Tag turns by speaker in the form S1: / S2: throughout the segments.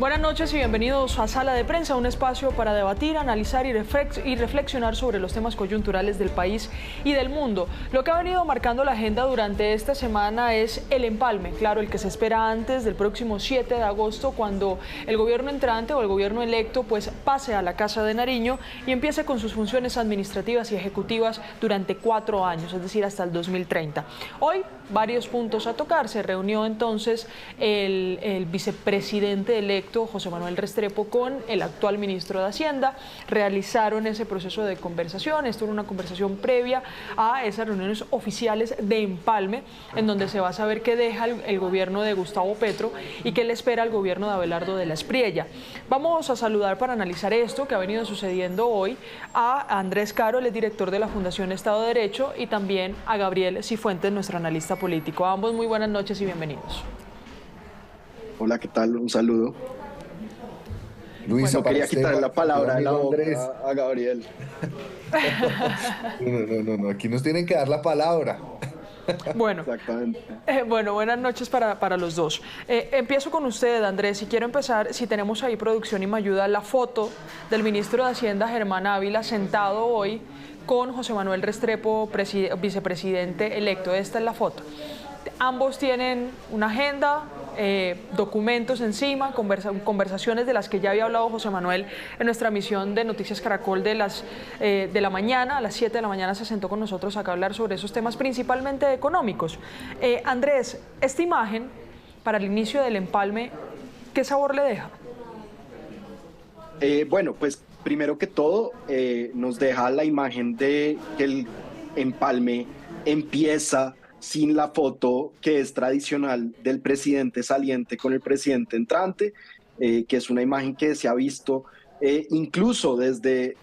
S1: Buenas noches y bienvenidos a Sala de Prensa, un espacio para debatir, analizar y reflexionar sobre los temas coyunturales del país y del mundo. Lo que ha venido marcando la agenda durante esta semana es el empalme, claro, el que se espera antes del próximo 7 de agosto, cuando el gobierno entrante o el gobierno electo pues pase a la Casa de Nariño y empiece con sus funciones administrativas y ejecutivas durante 4 años, es decir, hasta el 2030. Hoy, varios puntos a tocar. Se reunió entonces el vicepresidente electo José Manuel Restrepo con el actual ministro de Hacienda. Realizaron ese proceso de conversación. Esto era una conversación previa a esas reuniones oficiales de empalme, en donde se va a saber qué deja el gobierno de Gustavo Petro y qué le espera al gobierno de Abelardo de la Espriella. Vamos a saludar para analizar esto que ha venido sucediendo hoy a Andrés Caro, el director de la Fundación Estado de Derecho, y también a Gabriel Cifuentes, nuestro analista político. A ambos muy buenas noches y bienvenidos.
S2: Hola, ¿qué tal? Un saludo.
S3: Luisa,
S2: no quería quitarle la palabra de la boca a Gabriel.
S3: No, aquí nos tienen que dar la palabra.
S1: Bueno,
S2: exactamente.
S1: Bueno, buenas noches para los dos. Empiezo con usted, Andrés, y quiero empezar, si tenemos ahí producción y me ayuda, la foto del ministro de Hacienda, Germán Ávila, sentado hoy con José Manuel Restrepo, vicepresidente electo. Esta es la foto. Ambos tienen una agenda, documentos encima, conversaciones de las que ya había hablado José Manuel en nuestra emisión de Noticias Caracol de la mañana. A las 7 de la mañana se sentó con nosotros acá a hablar sobre esos temas principalmente económicos. Andrés, esta imagen para el inicio del empalme, ¿qué sabor le deja?
S2: Bueno, pues primero que todo nos deja la imagen de que el empalme empieza sin la foto que es tradicional del presidente saliente con el presidente entrante, que es una imagen que se ha visto incluso desde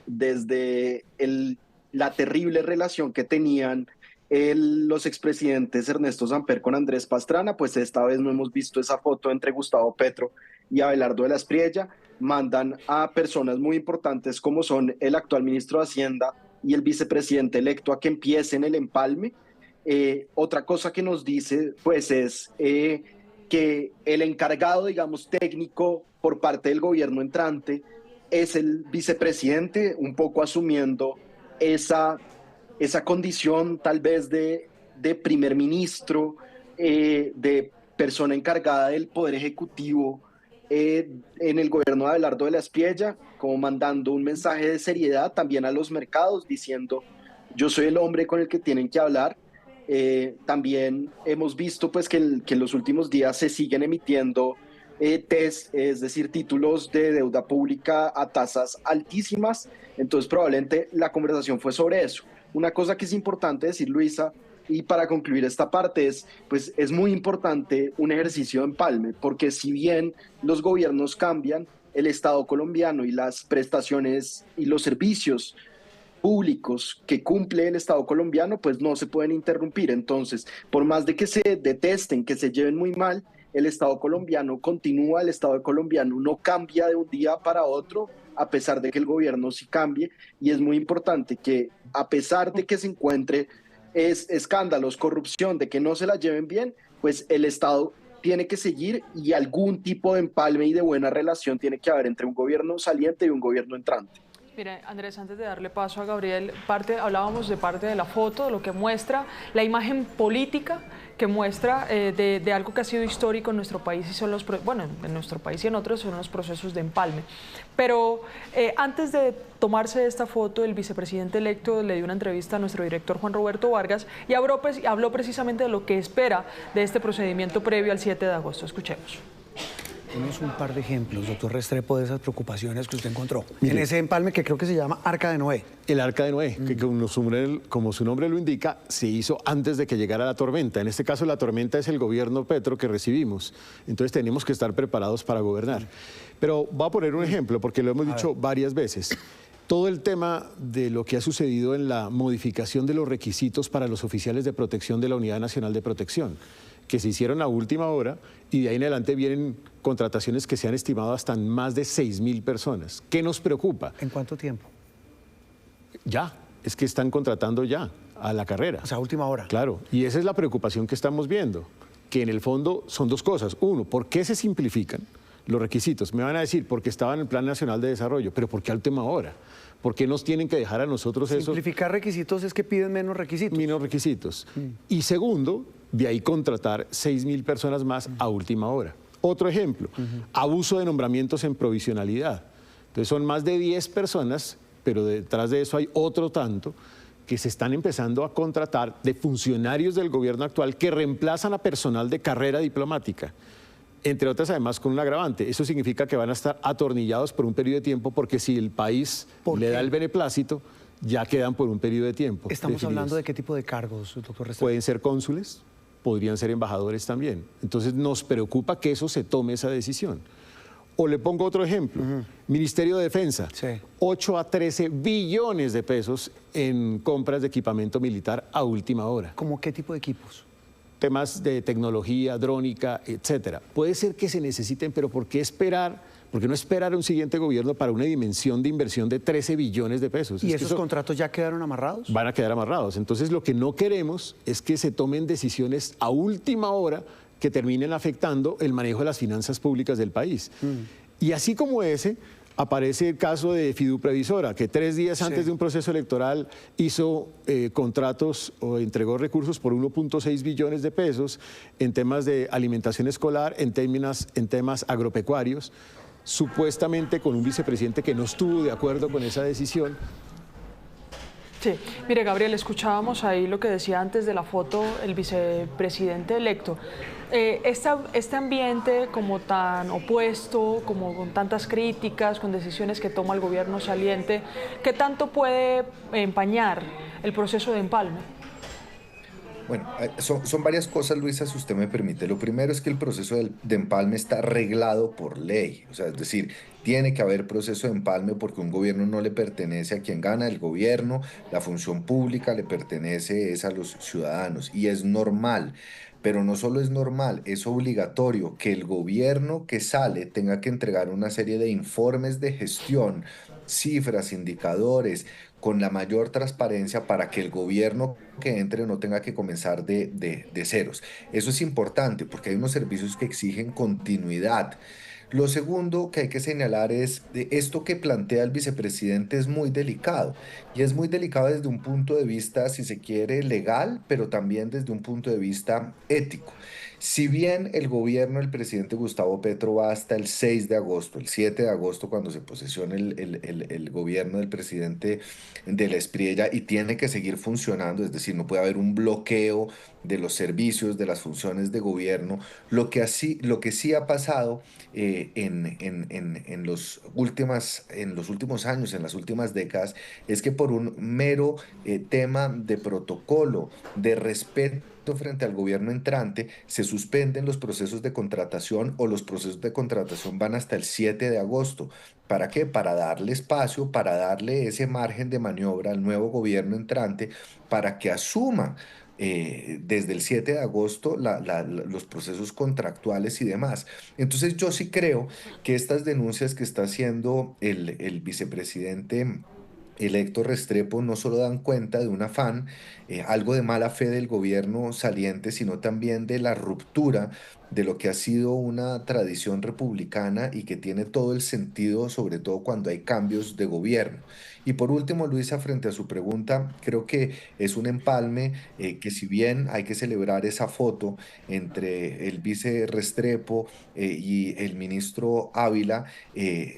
S2: la terrible relación que tenían los expresidentes Ernesto Samper con Andrés Pastrana. Pues esta vez no hemos visto esa foto entre Gustavo Petro y Abelardo de la Espriella. Mandan a personas muy importantes como son el actual ministro de Hacienda y el vicepresidente electo a que empiecen el empalme. Otra cosa que nos dice pues es que el encargado, digamos, técnico por parte del gobierno entrante es el vicepresidente, un poco asumiendo esa condición tal vez de primer ministro, de persona encargada del poder ejecutivo en el gobierno de Abelardo de la Espriella, como mandando un mensaje de seriedad también a los mercados, diciendo: yo soy el hombre con el que tienen que hablar. También hemos visto pues que en los últimos días se siguen emitiendo TES, es decir, títulos de deuda pública a tasas altísimas. Entonces probablemente la conversación fue sobre eso. Una cosa que es importante decir, Luisa, y para concluir esta parte, pues es muy importante un ejercicio de empalme, porque si bien los gobiernos cambian, el Estado colombiano y las prestaciones y los servicios públicos que cumple el Estado colombiano pues no se pueden interrumpir. Entonces, por más de que se detesten, que se lleven muy mal, el Estado colombiano continúa, el Estado colombiano no cambia de un día para otro, a pesar de que el gobierno sí cambie. Y es muy importante que, a pesar de que se encuentre escándalos, corrupción, de que no se la lleven bien, pues el Estado tiene que seguir, y algún tipo de empalme y de buena relación tiene que haber entre un gobierno saliente y un gobierno entrante.
S1: Mire, Andrés, antes de darle paso a Gabriel, hablábamos de parte de la foto, de lo que muestra, la imagen política que muestra de algo que ha sido histórico en nuestro país, y son en nuestro país y en otros son los procesos de empalme. Pero antes de tomarse esta foto, el vicepresidente electo le dio una entrevista a nuestro director Juan Roberto Vargas y habló precisamente de lo que espera de este procedimiento previo al 7 de agosto. Escuchemos.
S4: Tenemos un par de ejemplos, doctor Restrepo, de esas preocupaciones que usted encontró. Mire, en ese empalme que creo que se llama Arca de Noé.
S5: El Arca de Noé, que como su nombre lo indica, se hizo antes de que llegara la tormenta. En este caso, la tormenta es el gobierno Petro que recibimos. Entonces tenemos que estar preparados para gobernar. Pero voy a poner un ejemplo, porque lo hemos dicho varias veces. Todo el tema de lo que ha sucedido en la modificación de los requisitos para los oficiales de protección de la Unidad Nacional de Protección, que se hicieron a última hora, y de ahí en adelante vienen contrataciones que se han estimado hasta en más de 6.000 personas. ¿Qué nos preocupa?
S4: ¿En cuánto tiempo?
S5: Ya, es que están contratando ya, a la carrera.
S4: O sea, a última hora.
S5: Claro, y esa es la preocupación que estamos viendo, que en el fondo son dos cosas. Uno, ¿por qué se simplifican? los requisitos. Me van a decir, porque estaba en el Plan Nacional de Desarrollo, pero ¿por qué a última hora? ¿Por qué nos tienen que dejar a nosotros eso?
S4: Simplificar requisitos es que piden menos requisitos.
S5: Menos requisitos. Y segundo, de ahí contratar 6.000 personas más a última hora. Otro ejemplo, abuso de nombramientos en provisionalidad. Entonces son más de 10 personas, pero detrás de eso hay otro tanto que se están empezando a contratar de funcionarios del gobierno actual que reemplazan a personal de carrera diplomática. Entre otras, además, con un agravante. Eso significa que van a estar atornillados por un periodo de tiempo, porque si el país le da el beneplácito, ya quedan por un periodo de tiempo.
S4: ¿Estamos hablando de qué tipo de cargos, doctor Restrepo?
S5: Pueden ser cónsules, podrían ser embajadores también. Entonces nos preocupa que eso se tome esa decisión. O le pongo otro ejemplo. Ministerio de Defensa, 8 a 13 billones de pesos en compras de equipamiento militar a última hora.
S4: ¿Cómo qué tipo de equipos?
S5: Temas de tecnología, drónica, etcétera. Puede ser que se necesiten, pero ¿por qué esperar? ¿Por qué no esperar a un siguiente gobierno para una dimensión de inversión de 13 billones de pesos?
S4: ¿Y esos contratos ya quedaron amarrados?
S5: Van a quedar amarrados. Entonces, lo que no queremos es que se tomen decisiones a última hora que terminen afectando el manejo de las finanzas públicas del país. Y así como ese, aparece el caso de Fiduprevisora, que 3 días antes de un proceso electoral hizo contratos o entregó recursos por 1.6 billones de pesos en temas de alimentación escolar, en temas agropecuarios, supuestamente con un vicepresidente que no estuvo de acuerdo con esa decisión.
S1: Sí, mire, Gabriel, escuchábamos ahí lo que decía antes de la foto el vicepresidente electo. Este ambiente como tan opuesto, como con tantas críticas, con decisiones que toma el gobierno saliente, ¿qué tanto puede empañar el proceso de empalme?
S3: Bueno, son varias cosas, Luisa, si usted me permite. Lo primero es que el proceso de empalme está reglado por ley. O sea, es decir, tiene que haber proceso de empalme porque un gobierno no le pertenece a quien gana el gobierno, la función pública le pertenece a los ciudadanos y es normal. Pero no solo es normal, es obligatorio que el gobierno que sale tenga que entregar una serie de informes de gestión, cifras, indicadores, con la mayor transparencia para que el gobierno que entre no tenga que comenzar de ceros. Eso es importante porque hay unos servicios que exigen continuidad. Lo segundo que hay que señalar es esto que plantea el vicepresidente es muy delicado y es muy delicado desde un punto de vista, si se quiere, legal, pero también desde un punto de vista ético. Si bien el gobierno del presidente Gustavo Petro va hasta el 6 de agosto, el 7 de agosto cuando se posesione el gobierno del presidente de la Espriella y tiene que seguir funcionando, es decir, no puede haber un bloqueo de los servicios, de las funciones de gobierno. Lo que sí ha pasado en los últimos años, en las últimas décadas, es que por un mero tema de protocolo, de respeto frente al gobierno entrante, se suspenden los procesos de contratación o los procesos de contratación van hasta el 7 de agosto. ¿Para qué? Para darle espacio, para darle ese margen de maniobra al nuevo gobierno entrante para que asuma desde el 7 de agosto los procesos contractuales y demás. Entonces yo sí creo que estas denuncias que está haciendo el vicepresidente electo Restrepo no solo dan cuenta de un afán, algo de mala fe del gobierno saliente, sino también de la ruptura de lo que ha sido una tradición republicana y que tiene todo el sentido, sobre todo cuando hay cambios de gobierno. Y por último, Luisa, frente a su pregunta, creo que es un empalme que si bien hay que celebrar esa foto entre el vice Restrepo y el ministro Ávila,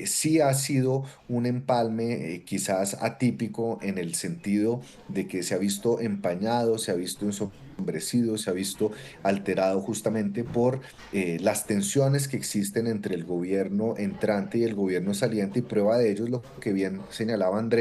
S3: sí ha sido un empalme quizás atípico en el sentido de que se ha visto empañado, se ha visto ensombrecido, se ha visto alterado justamente por las tensiones que existen entre el gobierno entrante y el gobierno saliente, y prueba de ello es lo que bien señalaba Andrés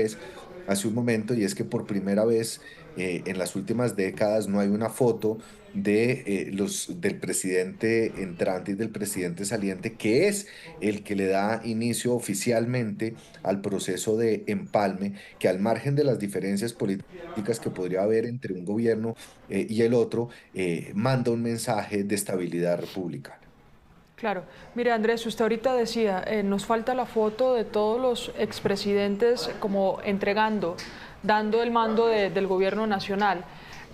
S3: hace un momento, y es que por primera vez en las últimas décadas no hay una foto del presidente entrante y del presidente saliente, que es el que le da inicio oficialmente al proceso de empalme, que al margen de las diferencias políticas que podría haber entre un gobierno y el otro, manda un mensaje de estabilidad republicana.
S1: Claro. Mire, Andrés, usted ahorita decía, nos falta la foto de todos los expresidentes como dando el mando del gobierno nacional.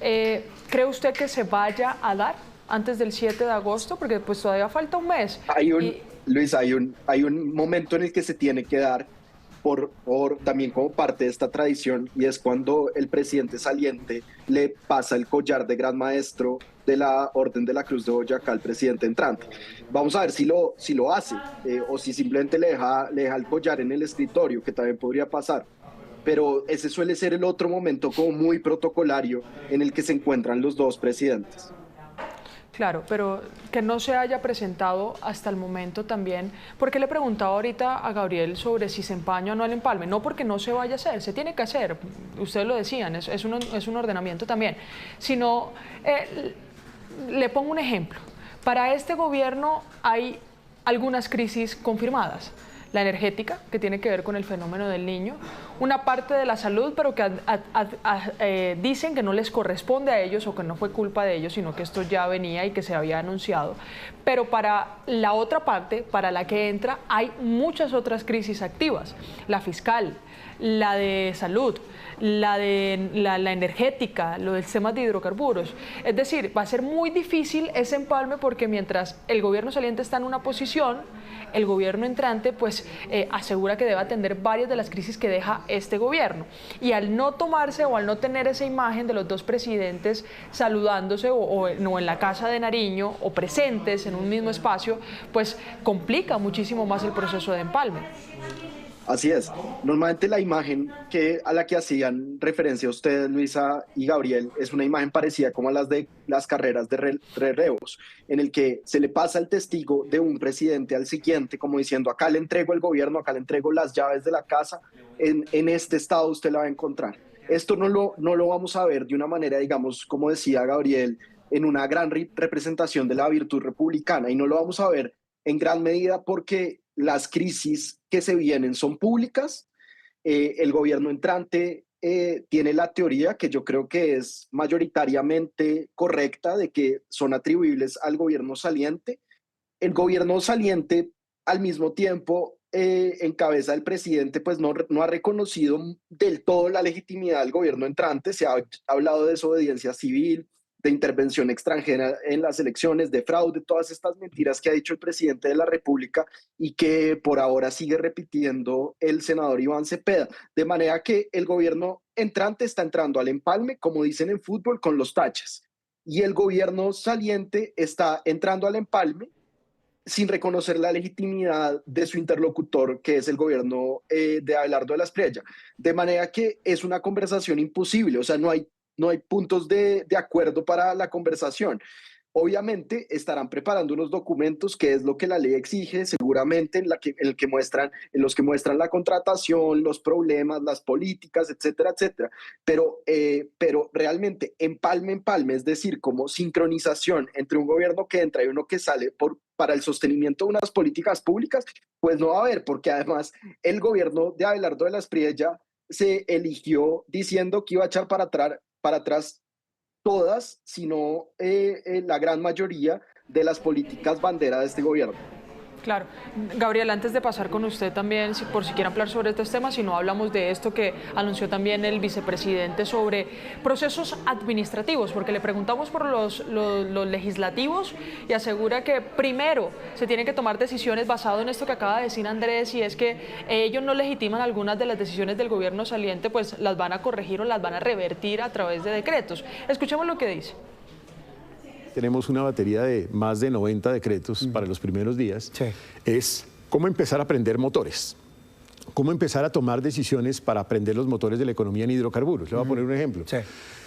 S1: ¿Cree usted que se vaya a dar antes del 7 de agosto? Porque pues todavía falta un mes.
S2: Luis, hay un momento en el que se tiene que dar también como parte de esta tradición, y es cuando el presidente saliente le pasa el collar de Gran Maestro de la Orden de la Cruz de Boyacá al presidente entrante. Vamos a ver si lo hace, o si simplemente le deja el collar en el escritorio, que también podría pasar. Pero ese suele ser el otro momento como muy protocolario en el que se encuentran los dos presidentes.
S1: Claro, pero que no se haya presentado hasta el momento también, porque le preguntaba ahorita a Gabriel sobre si se empaña o no el empalme, no porque no se vaya a hacer, se tiene que hacer, ustedes lo decían, es un ordenamiento también, sino, le pongo un ejemplo, para este gobierno hay algunas crisis confirmadas. La energética, que tiene que ver con el fenómeno del Niño, una parte de la salud, pero que dicen que no les corresponde a ellos o que no fue culpa de ellos, sino que esto ya venía y que se había anunciado. Pero para la otra parte, para la que entra, hay muchas otras crisis activas. La fiscal, la de salud, la energética, lo del tema de hidrocarburos. Es decir, va a ser muy difícil ese empalme porque mientras el gobierno saliente está en una posición, el gobierno entrante pues asegura que debe atender varias de las crisis que deja este gobierno. Y al no tomarse o al no tener esa imagen de los dos presidentes saludándose o en la casa de Nariño o presentes en un mismo espacio, pues complica muchísimo más el proceso de empalme.
S2: Así es. Normalmente la imagen a la que hacían referencia ustedes, Luisa y Gabriel, es una imagen parecida como a las de las carreras de relevos, en el que se le pasa el testigo de un presidente al siguiente, como diciendo, acá le entrego el gobierno, acá le entrego las llaves de la casa, en este estado usted la va a encontrar. Esto no lo vamos a ver de una manera, digamos, como decía Gabriel, en una gran representación de la virtud republicana, y no lo vamos a ver en gran medida porque las crisis que se vienen son públicas. El gobierno entrante tiene la teoría, que yo creo que es mayoritariamente correcta, de que son atribuibles al gobierno saliente. El gobierno saliente, al mismo tiempo, en cabeza del presidente, pues no ha reconocido del todo la legitimidad del gobierno entrante. Se ha hablado de desobediencia civil, de intervención extranjera en las elecciones, de fraude, todas estas mentiras que ha dicho el presidente de la República y que por ahora sigue repitiendo el senador Iván Cepeda. De manera que el gobierno entrante está entrando al empalme, como dicen en fútbol, con los taches. Y el gobierno saliente está entrando al empalme sin reconocer la legitimidad de su interlocutor, que es el gobierno de Abelardo de la Espriella. De manera que es una conversación imposible, o sea, no hay puntos de acuerdo para la conversación. Obviamente estarán preparando unos documentos, que es lo que la ley exige, seguramente en los que muestran la contratación, los problemas, las políticas, etcétera, etcétera. Pero realmente empalme, es decir, como sincronización entre un gobierno que entra y uno que sale para el sostenimiento de unas políticas públicas, pues no va a haber, porque además el gobierno de Abelardo de la Espriella se eligió diciendo que iba a echar para atrás todas, sino la gran mayoría de las políticas bandera de este gobierno.
S1: Claro. Gabriel, antes de pasar con usted también, por si quiere hablar sobre estos temas, si no hablamos de esto que anunció también el vicepresidente sobre procesos administrativos, porque le preguntamos por los legislativos y asegura que primero se tienen que tomar decisiones basado en esto que acaba de decir Andrés, y es que ellos no legitiman algunas de las decisiones del gobierno saliente, pues las van a corregir o las van a revertir a través de decretos. Escuchemos lo que dice.
S5: Tenemos una batería de más de 90 decretos para los primeros días. Sí. Es cómo empezar a prender motores, cómo empezar a tomar decisiones para prender los motores de la economía en hidrocarburos. Le voy a poner un ejemplo. Sí.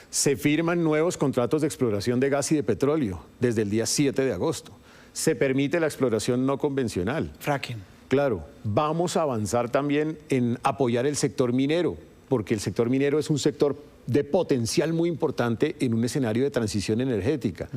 S5: Se firman nuevos contratos de exploración de gas y de petróleo desde el día 7 de agosto. Se permite la exploración no convencional.
S4: Fracking.
S5: Claro. Vamos a avanzar también en apoyar el sector minero, porque el sector minero es un sector de potencial muy importante en un escenario de transición energética.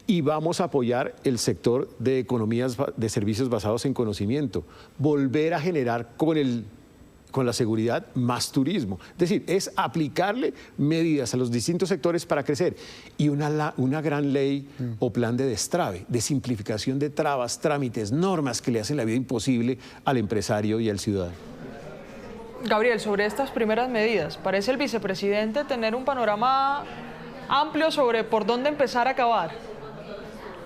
S5: Y vamos a apoyar el sector de economías de servicios basados en conocimiento, volver a generar con la seguridad más turismo. Es decir, es aplicarle medidas a los distintos sectores para crecer. Y una gran ley o plan de destrave, de simplificación de trabas, trámites, normas que le hacen la vida imposible al empresario y al ciudadano.
S1: Gabriel, sobre estas primeras medidas, parece el vicepresidente tener un panorama amplio sobre por dónde empezar a acabar.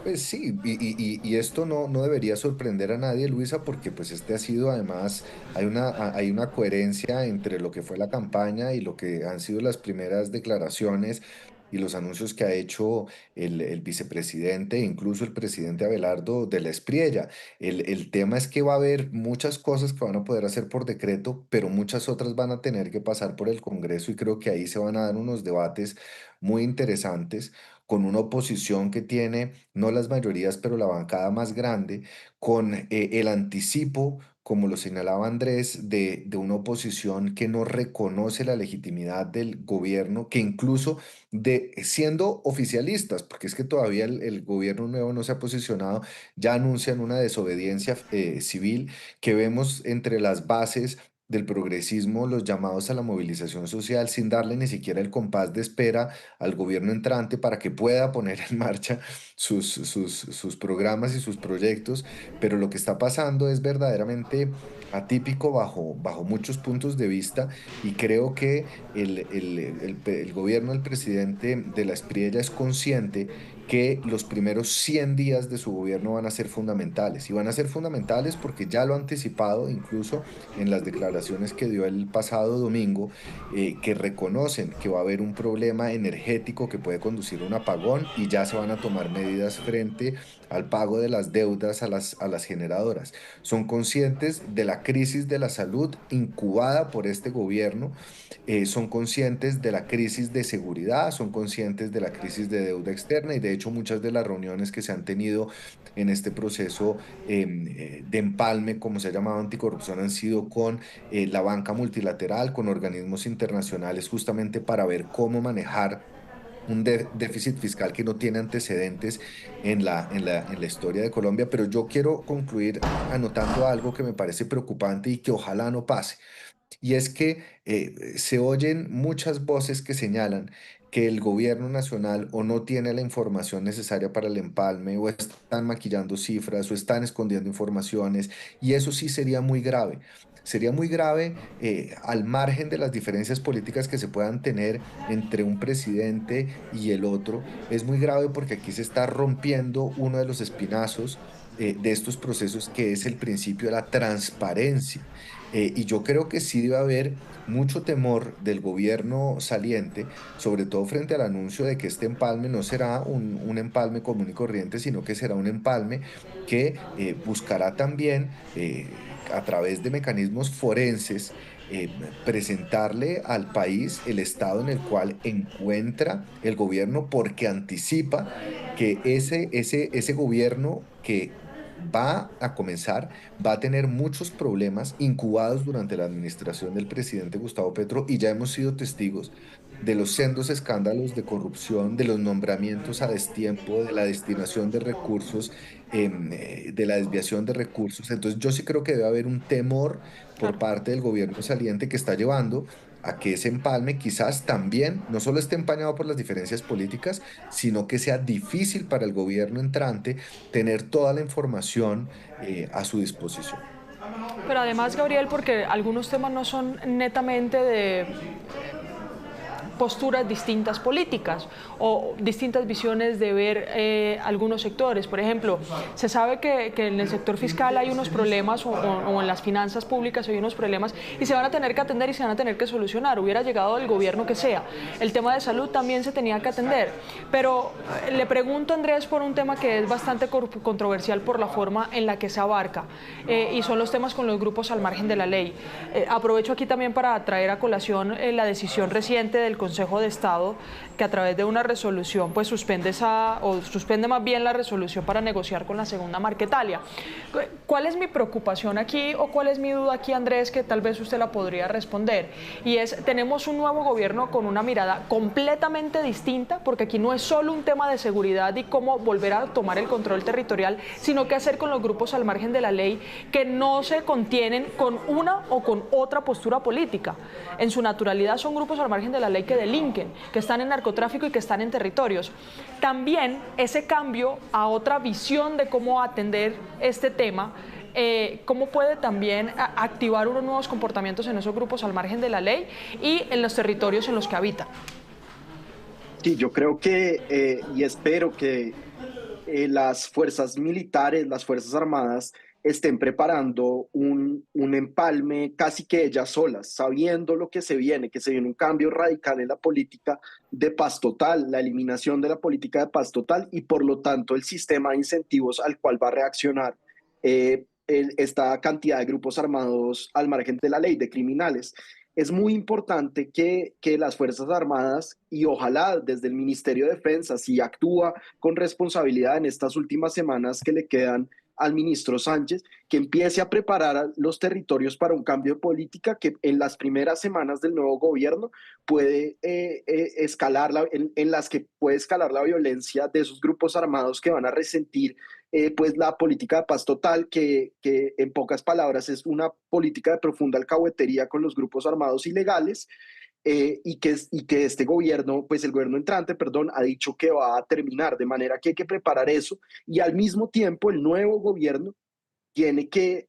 S3: Pues sí, y esto no debería sorprender a nadie, Luisa, porque pues este ha sido además, hay una coherencia entre lo que fue la campaña y lo que han sido las primeras declaraciones y los anuncios que ha hecho el vicepresidente, e incluso el presidente Abelardo de la Espriella. El tema es que va a haber muchas cosas que van a poder hacer por decreto, pero muchas otras van a tener que pasar por el Congreso y creo que ahí se van a dar unos debates muy interesantes con una oposición que tiene no las mayorías, pero la bancada más grande, con el anticipo, como lo señalaba Andrés, de una oposición que no reconoce la legitimidad del gobierno, que incluso siendo oficialistas, porque es que todavía el gobierno nuevo no se ha posicionado, ya anuncian una desobediencia civil que vemos entre las bases del progresismo, los llamados a la movilización social sin darle ni siquiera el compás de espera al gobierno entrante para que pueda poner en marcha sus programas y sus proyectos, pero lo que está pasando es verdaderamente atípico bajo muchos puntos de vista y creo que el gobierno del presidente de la Espriella es consciente que los primeros 100 días de su gobierno van a ser fundamentales y van a ser fundamentales porque ya lo ha anticipado incluso en las declaraciones que dio el pasado domingo, que reconocen que va a haber un problema energético que puede conducir a un apagón y ya se van a tomar medidas frente al pago de las deudas a las generadoras. Son conscientes de la crisis de la salud incubada por este gobierno, son conscientes de la crisis de seguridad, son conscientes de la crisis de deuda externa y de hecho muchas de las reuniones que se han tenido en este proceso de empalme, como se ha llamado anticorrupción, han sido con la banca multilateral, con organismos internacionales, justamente para ver cómo manejar un déficit fiscal que no tiene antecedentes en la historia de Colombia, pero yo quiero concluir anotando algo que me parece preocupante y que ojalá no pase. Y es que se oyen muchas voces que señalan que el gobierno nacional o no tiene la información necesaria para el empalme, o están maquillando cifras, o están escondiendo informaciones, y eso sí sería muy grave. Sería muy grave al margen de las diferencias políticas que se puedan tener entre un presidente y el otro. Es muy grave porque aquí se está rompiendo uno de los espinazos de estos procesos, que es el principio de la transparencia. Y yo creo que sí debe haber mucho temor del gobierno saliente, sobre todo frente al anuncio de que este empalme no será un empalme común y corriente, sino que será un empalme que buscará también, a través de mecanismos forenses, presentarle al país el estado en el cual encuentra el gobierno, porque anticipa que ese gobierno que va a comenzar, va a tener muchos problemas incubados durante la administración del presidente Gustavo Petro, y ya hemos sido testigos de los sendos escándalos de corrupción, de los nombramientos a destiempo, de la destinación de recursos, de la desviación de recursos. Entonces yo sí creo que debe haber un temor por
S1: Claro.
S3: parte del gobierno saliente que está llevando a que ese empalme quizás también no solo esté empañado por las diferencias políticas, sino que sea difícil para el gobierno entrante tener toda la información a su disposición.
S1: Pero además, Gabriel, porque algunos temas no son netamente de posturas distintas políticas o distintas visiones de ver algunos sectores. Por ejemplo, se sabe que en el sector fiscal hay unos problemas o en las finanzas públicas hay unos problemas y se van a tener que atender y se van a tener que solucionar. Hubiera llegado el gobierno que sea. El tema de salud también se tenía que atender. Pero le pregunto, Andrés, por un tema que es bastante controversial por la forma en la que se abarca y son los temas con los grupos al margen de la ley. Aprovecho aquí también para traer a colación la decisión reciente del Consejo de Estado, que a través de una resolución pues suspende más bien la resolución para negociar con la segunda Marquetalia. ¿Cuál es mi preocupación aquí o cuál es mi duda aquí, Andrés, que tal vez usted la podría responder? Y es, tenemos un nuevo gobierno con una mirada completamente distinta, porque aquí no es solo un tema de seguridad y cómo volver a tomar el control territorial, sino qué hacer con los grupos al margen de la ley que no se contienen con una o con otra postura política. En su naturalidad son grupos al margen de la ley que delinquen, que están en narcotráfico y que están en territorios. También ese cambio a otra visión de cómo atender este tema, cómo puede también activar unos nuevos comportamientos en esos grupos al margen de la ley y en los territorios en los que habitan.
S2: Sí, yo creo que y espero que las fuerzas militares, las fuerzas armadas, estén preparando un empalme casi que ellas solas, sabiendo lo que se viene un cambio radical en la política de paz total, la eliminación de la política de paz total y por lo tanto el sistema de incentivos al cual va a reaccionar esta cantidad de grupos armados al margen de la ley, de criminales. Es muy importante que las Fuerzas Armadas y ojalá desde el Ministerio de Defensa, si actúa con responsabilidad en estas últimas semanas que le quedan al ministro Sánchez, que empiece a preparar a los territorios para un cambio de política que en las primeras semanas del nuevo gobierno puede escalar, en las que puede escalar la violencia de esos grupos armados que van a resentir pues la política de paz total, que en pocas palabras es una política de profunda alcahuetería con los grupos armados ilegales, y que este gobierno, pues el gobierno entrante, perdón, ha dicho que va a terminar, de manera que hay que preparar eso y al mismo tiempo el nuevo gobierno tiene que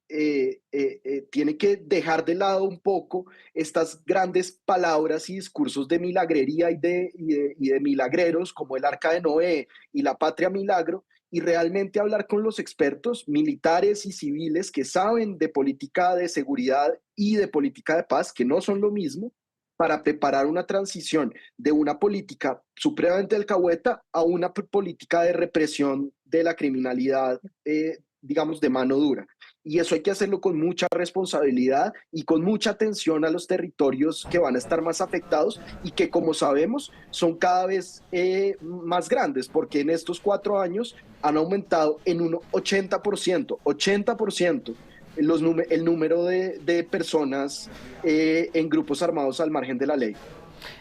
S2: dejar de lado un poco estas grandes palabras y discursos de milagrería y de milagreros como el Arca de Noé y la Patria Milagro y realmente hablar con los expertos militares y civiles que saben de política de seguridad y de política de paz, que no son lo mismo, para preparar una transición de una política supremamente alcahueta a una política de represión de la criminalidad, digamos, de mano dura. Y eso hay que hacerlo con mucha responsabilidad y con mucha atención a los territorios que van a estar más afectados y que, como sabemos, son cada vez más grandes, porque en estos 4 años han aumentado en un 80%, el número de personas en grupos armados al margen de la ley.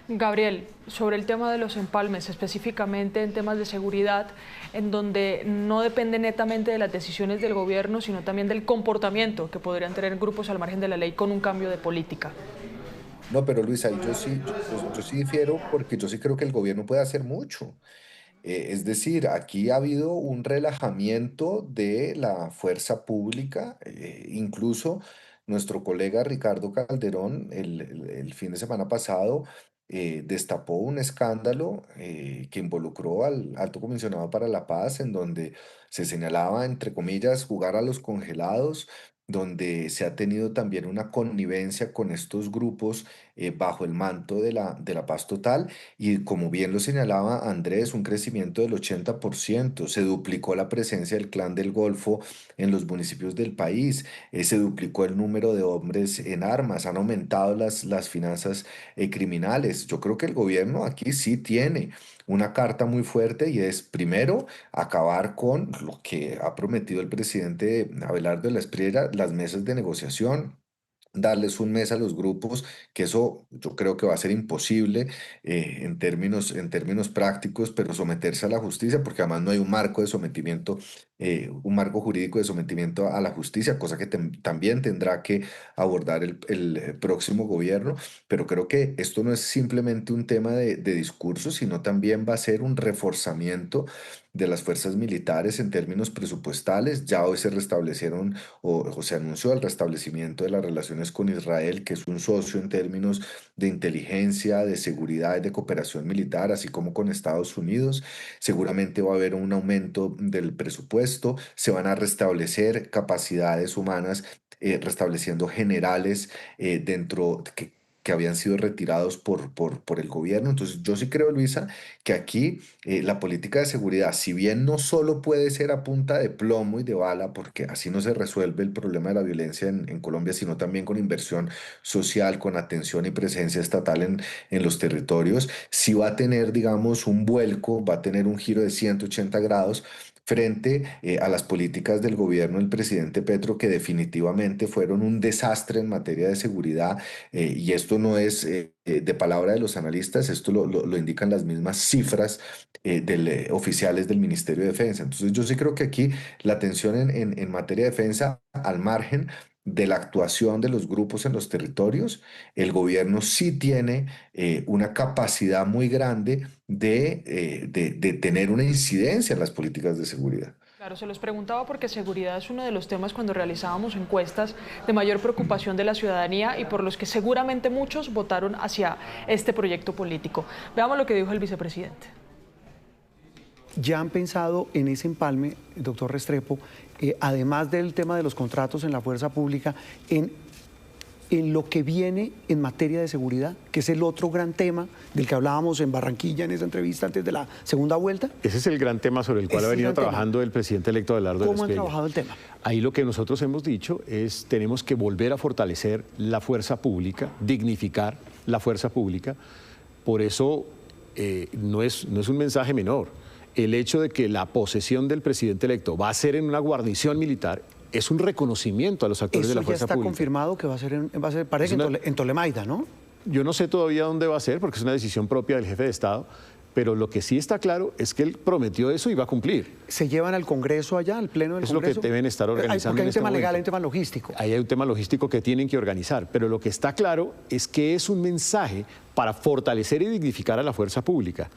S1: Gabriel, sobre el tema de los empalmes, específicamente en temas de seguridad, en donde no depende netamente de las decisiones del gobierno, sino también del comportamiento que podrían tener grupos al margen de la ley con un cambio de política.
S3: No, pero Luisa, yo sí difiero porque yo sí creo que el gobierno puede hacer mucho. Es decir, aquí ha habido un relajamiento de la fuerza pública, incluso nuestro colega Ricardo Calderón el fin de semana pasado destapó un escándalo que involucró al Alto Comisionado para la Paz, en donde se señalaba, entre comillas, jugar a los congelados, donde se ha tenido también una connivencia con estos grupos bajo el manto de la paz total. Y como bien lo señalaba Andrés, un crecimiento del 80%, se duplicó la presencia del Clan del Golfo en los municipios del país, se duplicó el número de hombres en armas, han aumentado las finanzas criminales. Yo creo que el gobierno aquí sí tiene una carta muy fuerte y es, primero, acabar con lo que ha prometido el presidente Abelardo de la Espriella, las mesas de negociación, darles un mes a los grupos, que eso yo creo que va a ser imposible en términos prácticos, pero someterse a la justicia, porque además no hay un marco de sometimiento, un marco jurídico de sometimiento a la justicia, cosa que también tendrá que abordar el próximo gobierno, pero creo que esto no es simplemente un tema de discurso, sino también va a ser un reforzamiento de las fuerzas militares en términos presupuestales. Ya hoy se restablecieron o se anunció el restablecimiento de las relaciones con Israel, que es un socio en términos de inteligencia, de seguridad y de cooperación militar, así como con Estados Unidos. Seguramente va a haber un aumento del presupuesto, se van a restablecer capacidades humanas, restableciendo generales dentro que habían sido retirados por el gobierno. Entonces, yo sí creo, Luisa, que aquí la política de seguridad, si bien no solo puede ser a punta de plomo y de bala, porque así no se resuelve el problema de la violencia en Colombia, sino también con inversión social, con atención y presencia estatal en los territorios, sí va a tener, digamos, un vuelco, va a tener un giro de 180 grados frente a las políticas del gobierno del presidente Petro, que definitivamente fueron un desastre en materia de seguridad, y esto no es de palabra de los analistas, esto lo indican las mismas cifras oficiales del Ministerio de Defensa. Entonces yo sí creo que aquí la tensión en materia de defensa, al margen de la actuación de los grupos en los territorios, el gobierno sí tiene una capacidad muy grande de tener una incidencia en las políticas de seguridad.
S1: Claro, se los preguntaba porque seguridad es uno de los temas cuando realizábamos encuestas de mayor preocupación de la ciudadanía y por los que seguramente muchos votaron hacia este proyecto político. Veamos lo que dijo el vicepresidente.
S4: ¿Ya han pensado en ese empalme, doctor Restrepo, además del tema de los contratos en la fuerza pública, en lo que viene en materia de seguridad, que es el otro gran tema del que hablábamos en Barranquilla en esa entrevista antes de la segunda vuelta?
S5: Ese es el gran tema sobre el cual ha venido trabajando el presidente electo Abelardo de la Espriella.
S4: ¿Cómo han trabajado el tema?
S5: Ahí lo que nosotros hemos dicho es tenemos que volver a fortalecer la fuerza pública, dignificar la fuerza pública. Por eso no es un mensaje menor. El hecho de que la posesión del presidente electo va a ser en una guarnición militar es un reconocimiento a los actores de la fuerza pública.
S4: ¿Eso ya está confirmado que va a ser parece en Tolemaida, ¿no?
S5: Yo no sé todavía dónde va a ser, porque es una decisión propia del jefe de Estado, pero lo que sí está claro es que él prometió eso y va a cumplir.
S4: ¿Se llevan al Congreso allá, al Pleno del Congreso?
S5: Es lo que deben estar organizando.
S4: Porque hay un tema legal,
S5: momento.
S4: hay un tema logístico.
S5: Ahí hay un tema logístico que tienen que organizar, pero lo que está claro es que es un mensaje para fortalecer y dignificar a la fuerza pública.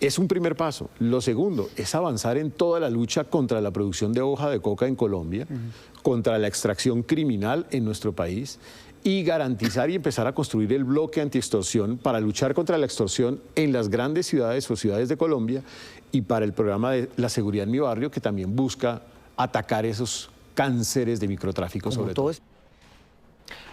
S5: Es un primer paso. Lo segundo es avanzar en toda la lucha contra la producción de hoja de coca en Colombia, contra la extracción criminal en nuestro país y garantizar y empezar a construir el bloque antiextorsión para luchar contra la extorsión en las grandes ciudades o ciudades de Colombia y para el programa de la seguridad en mi barrio, que también busca atacar esos cánceres de microtráfico sobre todo.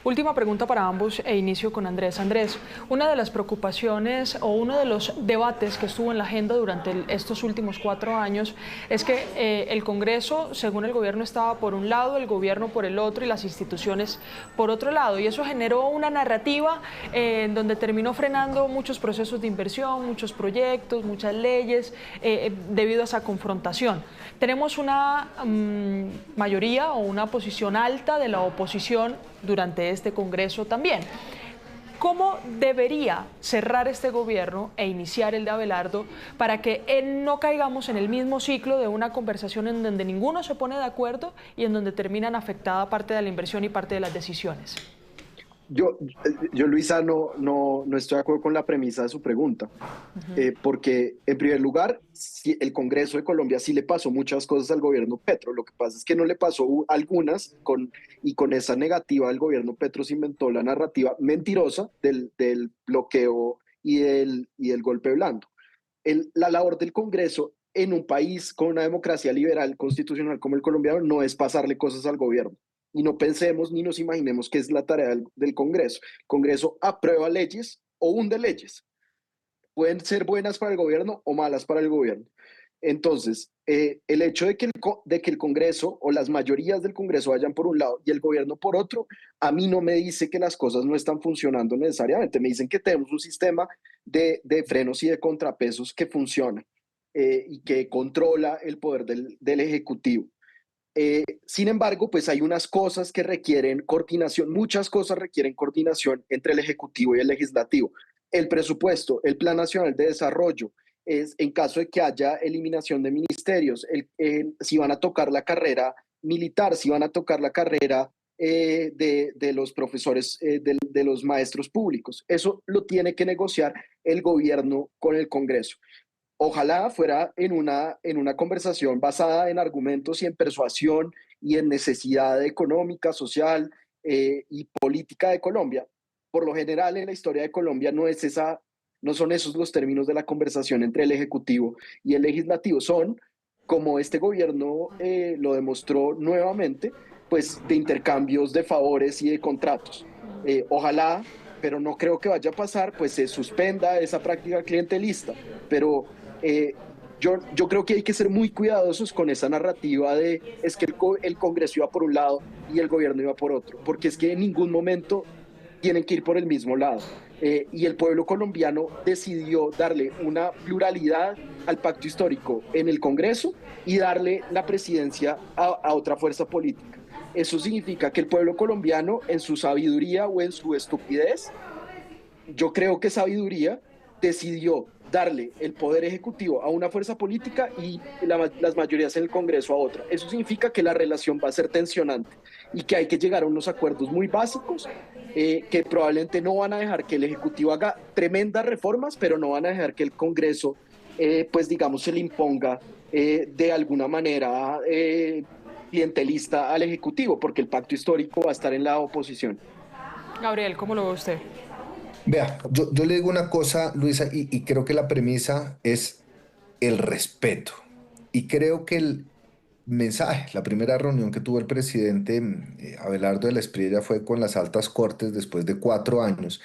S1: Última pregunta para ambos e inicio con Andrés. Andrés, una de las preocupaciones o uno de los debates que estuvo en la agenda durante estos últimos 4 años es que el Congreso, según el gobierno, estaba por un lado, el gobierno por el otro y las instituciones por otro lado. Y eso generó una narrativa en donde terminó frenando muchos procesos de inversión, muchos proyectos, muchas leyes, debido a esa confrontación. Tenemos una mayoría o una posición alta de la oposición durante este Congreso también. ¿Cómo debería cerrar este gobierno e iniciar el de Abelardo para que no caigamos en el mismo ciclo de una conversación en donde ninguno se pone de acuerdo y en donde terminan afectada parte de la inversión y parte de las decisiones?
S2: Yo Luisa, no estoy de acuerdo con la premisa de su pregunta, porque en primer lugar, el Congreso de Colombia sí le pasó muchas cosas al gobierno Petro. Lo que pasa es que no le pasó algunas, y con esa negativa del gobierno Petro se inventó la narrativa mentirosa del bloqueo y del golpe blando. La labor del Congreso en un país con una democracia liberal constitucional como el colombiano no es pasarle cosas al gobierno. Y no pensemos ni nos imaginemos que es la tarea del Congreso. El Congreso aprueba leyes o hunde leyes. Pueden ser buenas para el gobierno o malas para el gobierno. Entonces, el hecho de que el Congreso o las mayorías del Congreso vayan por un lado y el gobierno por otro, a mí no me dice que las cosas no están funcionando necesariamente. Me dicen que tenemos un sistema de frenos y de contrapesos que funciona y que controla el poder del Ejecutivo. Sin embargo, pues hay unas cosas que requieren coordinación, muchas cosas requieren coordinación entre el Ejecutivo y el Legislativo. El presupuesto, el Plan Nacional de Desarrollo, en caso de que haya eliminación de ministerios, si van a tocar la carrera militar, si van a tocar la carrera de los profesores, de los maestros públicos. Eso lo tiene que negociar el gobierno con el Congreso. Ojalá fuera en una conversación basada en argumentos y en persuasión y en necesidad económica, social y política de Colombia. Por lo general, en la historia de Colombia no son esos los términos de la conversación entre el Ejecutivo y el Legislativo. Son, como este gobierno lo demostró nuevamente, pues de intercambios de favores y de contratos. Ojalá, pero no creo que vaya a pasar, pues se suspenda esa práctica clientelista. Pero yo creo que hay que ser muy cuidadosos con esa narrativa de es que el Congreso iba por un lado y el gobierno iba por otro, porque es que en ningún momento tienen que ir por el mismo lado. Y el pueblo colombiano decidió darle una pluralidad al pacto histórico en el Congreso y darle la presidencia a otra fuerza política. Eso significa que el pueblo colombiano, en su sabiduría o en su estupidez, yo creo que sabiduría, decidió darle el poder ejecutivo a una fuerza política y las mayorías en el Congreso a otra. Eso significa que la relación va a ser tensionante y que hay que llegar a unos acuerdos muy básicos que probablemente no van a dejar que el Ejecutivo haga tremendas reformas, pero no van a dejar que el Congreso, pues digamos, se le imponga de alguna manera clientelista al Ejecutivo, porque el pacto histórico va a estar en la oposición.
S1: Gabriel, ¿cómo lo ve usted?
S3: Vea, yo le digo una cosa, Luisa, y creo que la premisa es el respeto. Y creo que el mensaje, la primera reunión que tuvo el presidente Abelardo de la Espriella fue con las altas cortes después de 4 años,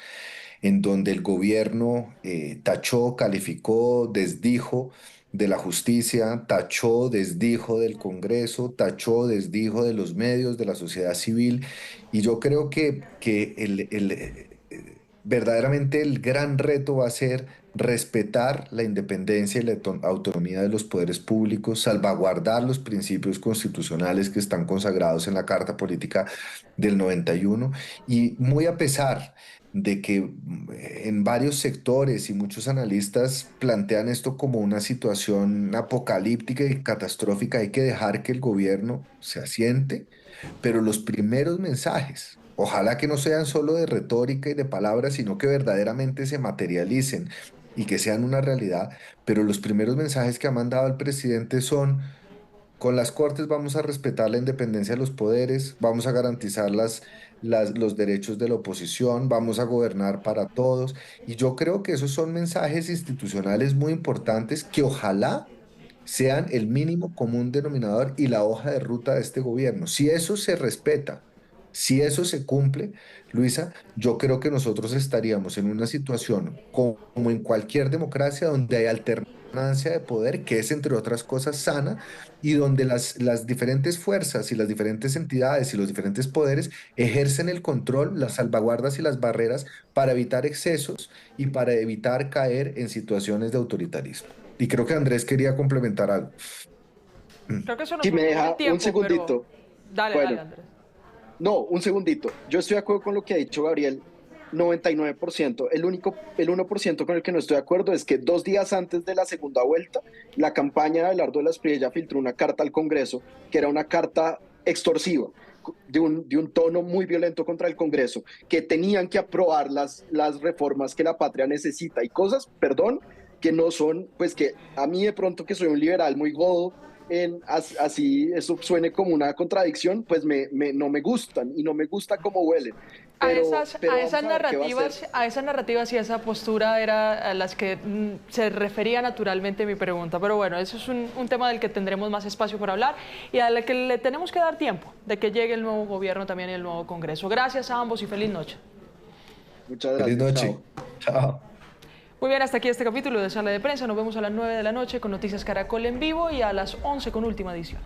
S3: en donde el gobierno tachó, calificó, desdijo de la justicia, tachó, desdijo del Congreso, tachó, desdijo de los medios, de la sociedad civil. Y yo creo que verdaderamente el gran reto va a ser respetar la independencia y la autonomía de los poderes públicos, salvaguardar los principios constitucionales que están consagrados en la Carta Política del 91 y muy a pesar de que en varios sectores y muchos analistas plantean esto como una situación apocalíptica y catastrófica, hay que dejar que el gobierno se asiente, pero los primeros mensajes, ojalá que no sean solo de retórica y de palabras, sino que verdaderamente se materialicen y que sean una realidad, pero los primeros mensajes que ha mandado el presidente son: con las Cortes vamos a respetar la independencia de los poderes, vamos a garantizar los derechos de la oposición, vamos a gobernar para todos. Y yo creo que esos son mensajes institucionales muy importantes que ojalá sean el mínimo común denominador y la hoja de ruta de este gobierno. Si eso se respeta, si eso se cumple, Luisa, yo creo que nosotros estaríamos en una situación como en cualquier democracia donde hay alternancia de poder, que es entre otras cosas sana, y donde las diferentes fuerzas y las diferentes entidades y los diferentes poderes ejercen el control, las salvaguardas y las barreras para evitar excesos y para evitar caer en situaciones de autoritarismo. Y creo que Andrés quería complementar algo.
S1: Creo que eso nos
S2: Si me
S1: falta
S2: deja
S1: tiempo,
S2: un segundito.
S1: pero dale,
S2: Bueno.
S1: dale, Andrés.
S2: No, un segundito. Yo estoy de acuerdo con lo que ha dicho Gabriel, 99%. El 1% con el que no estoy de acuerdo es que 2 días antes de la segunda vuelta, la campaña de Abelardo de la Espriella filtró una carta al Congreso, que era una carta extorsiva, de un tono muy violento contra el Congreso, que tenían que aprobar las reformas que la patria necesita y cosas, perdón, que no son, pues que a mí de pronto que soy un liberal muy godo, así eso suene como una contradicción, pues no me gustan y no me gusta cómo huelen.
S1: A
S2: Pero
S1: esas
S2: vamos a ver qué va a hacer.
S1: a esas narrativas y a esa postura era a las que se refería naturalmente mi pregunta. Pero bueno, eso es un tema del que tendremos más espacio para hablar y al que le tenemos que dar tiempo de que llegue el nuevo gobierno también y el nuevo Congreso. Gracias a ambos y feliz noche.
S2: Muchas gracias.
S3: Feliz noche.
S2: Chao.
S3: Chao.
S1: Muy bien, hasta aquí este capítulo de Sala de Prensa. Nos vemos a las 9 de la noche con Noticias Caracol en vivo y a las 11 con Última Edición.